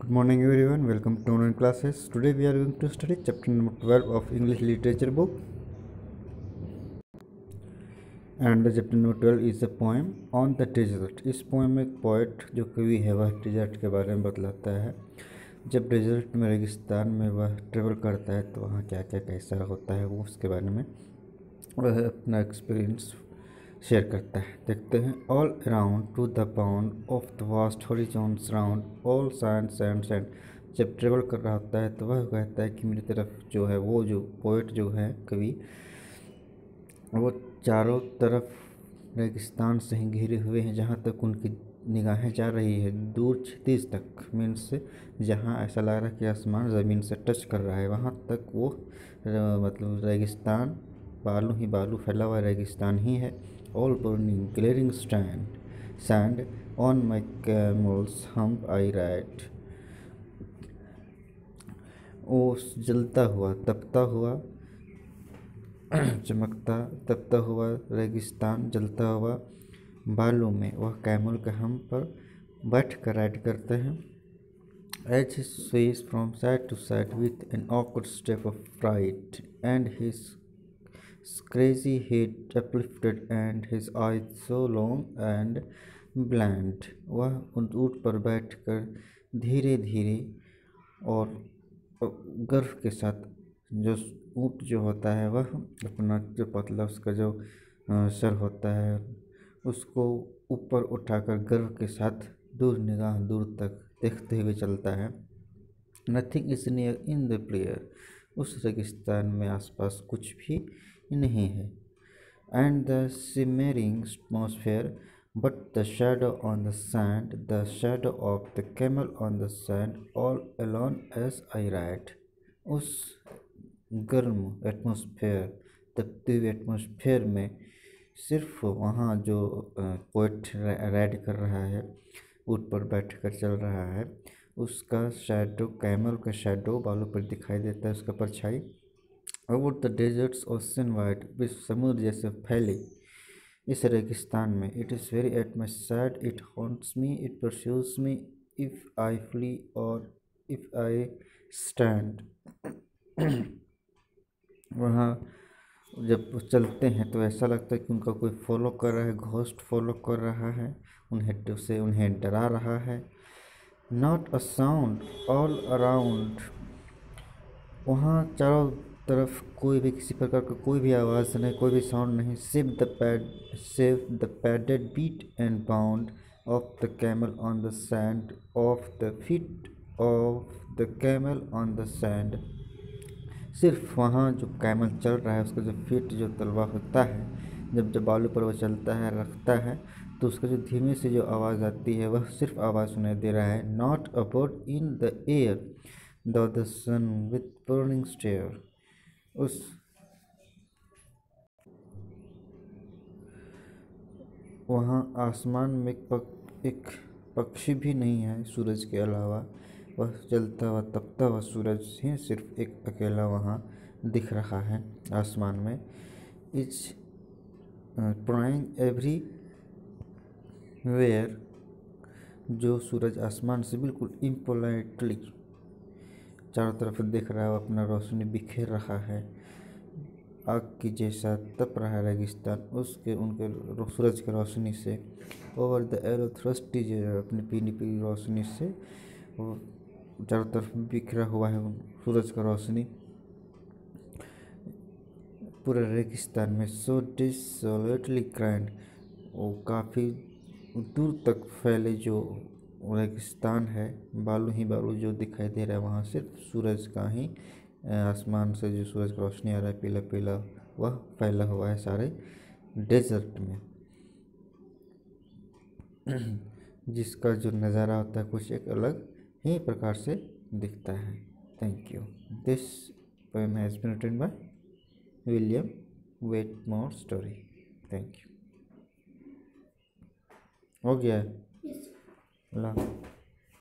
Good morning everyone, welcome to online classes. Today we are going to study chapter number 12 of English literature book. And the chapter number 12 is a poem on the desert. इस poem में एक poet जो कवि है वह desert के बारे में बतलाता है। जब desert में रेगिस्तान में वह travel करता है तो वहाँ क्या क्या कैसा होता है वो उसके बारे में वह अपना experience शेयर करता है। देखते हैं। All around two the bound of the vast horizons round all sand sand sand. जब ट्रेवल कर रहा होता है तो वह कहता है कि मेरी तरफ जो है वो जो पोएट जो है कवि वो चारों तरफ रेगिस्तान से ही घिरे हुए हैं, जहाँ तक उनकी निगाहें जा रही है दूर क्षितिज तक, मीन्स जहाँ ऐसा लग रहा है कि आसमान ज़मीन से टच कर रहा है वहाँ तक वो मतलब रेगिस्तान बालू ही बालू फैला हुआ रेगिस्तान ही है। All burning, glaring sand on my camel's hump I ride। वो जलता हुआ तपता हुआ चमकता तपता हुआ रेगिस्तान जलता हुआ बालू में वह कैमल के हम पर बैठ कर राइड करते हैं। As he sways from side to side with an awkward step of fright and his crazy head uplifted and his eyes so long and bland, वह ऊँट पर बैठकर धीरे धीरे और गर्व के साथ, जो ऊँट जो होता है वह अपना जो पतला उसका जो सर होता है उसको ऊपर उठाकर गर्व के साथ दूर निगाह दूर तक देखते हुए चलता है। Nothing is near in the player, उस रेगिस्तान में आसपास कुछ भी नहीं है। And the simmering atmosphere but the shadow on the sand, the shadow of the camel on the sand all alone as I ride. उस गर्म एटमॉस्फेयर तपते हुए एटमॉस्फेयर में सिर्फ वहाँ जो पोएट राइड कर रहा है ऊँट पर बैठकर चल रहा है उसका शैडो, कैमल का शैडो बालों पर दिखाई देता है, उसका परछाई। Over the desert's ocean wide, विश्व समुद्र जैसे फैले इस रेगिस्तान में। It is very at my side, it haunts me, it pursues me, if I flee or if I stand. वहाँ जब वो चलते हैं तो ऐसा लगता है कि उनका कोई फॉलो कर रहा है, घोस्ट फॉलो कर रहा है, उन्हें डरा रहा है। Not a sound all around, वहाँ चारों तरफ कोई भी किसी प्रकार का कोई भी आवाज़ नहीं, कोई भी साउंड नहीं। Save the padded beat and bound of the camel on the sand, of the feet of the camel on the sand. सिर्फ वहाँ जो कैमल चल रहा है उसका जो फीट जो तलवा होता है, जब बालू पर वो चलता है रखता है तो उसका जो धीमे से जो आवाज़ आती है वह सिर्फ आवाज़ सुनाई दे रहा है। Not about in the air the sun with burning stare, उस वहाँ आसमान में एक पक्षी भी नहीं है सूरज के अलावा। वह जलता हुआ तपता हुआ सूरज ही सिर्फ एक अकेला वहाँ दिख रहा है आसमान में। इट्स प्राइंग एवरी वेयर, जो सूरज आसमान से बिल्कुल इम्पोलाइटली चारों तरफ देख रहा है, वो अपना रोशनी बिखेर रहा है। आग की जैसा तप रहा है रेगिस्तान उनके सूरज की रोशनी से। ओवर द एरो थ्रस्टी, अपनी पीली पीली रोशनी से वो चारों तरफ बिखरा हुआ है सूरज का रोशनी पूरे रेगिस्तान में। सो डिसोलेटली ग्रैंड, वो काफ़ी दूर तक फैले जो रेगिस्तान है, बालू ही बालू जो दिखाई दे रहा है वहाँ सिर्फ सूरज का ही, आसमान से जो सूरज की रोशनी आ रहा है पीला पीला वह फैला हुआ है सारे डेजर्ट में। जिसका जो नज़ारा होता है कुछ एक अलग ही प्रकार से दिखता है। Thank you. This poem has been written by William Wetmore Story. Thank you. हो गया है।